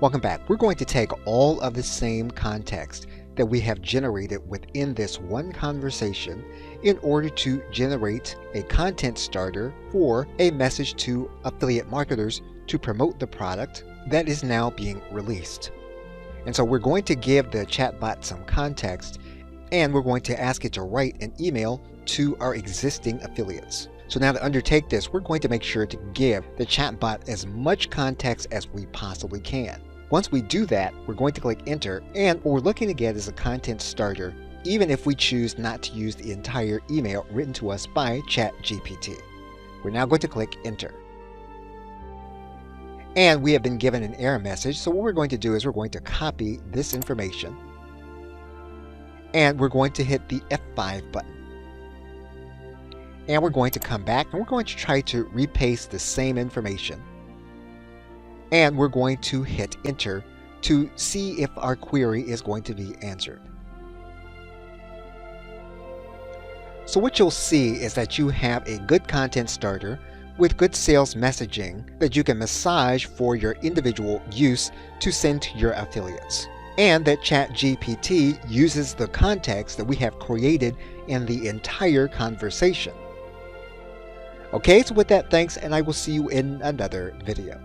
Welcome back. We're going to take all of the same context that we have generated within this one conversation in order to generate a content starter for a message to affiliate marketers to promote the product that is now being released. And so we're going to give the chatbot some context, and we're going to ask it to write an email to our existing affiliates. So now to undertake this, we're going to make sure to give the chatbot as much context as we possibly can. Once we do that, we're going to click enter, and what we're looking to get is a content starter, even if we choose not to use the entire email written to us by ChatGPT. We're now going to click enter. And we have been given an error message, so what we're going to do is we're going to copy this information, and we're going to hit the F5 button. And we're going to come back and we're going to try to repaste the same information. And we're going to hit enter to see if our query is going to be answered. So what you'll see is that you have a good content starter with good sales messaging that you can massage for your individual use to send to your affiliates. And that ChatGPT uses the context that we have created in the entire conversation. Okay, so with that, thanks, and I will see you in another video.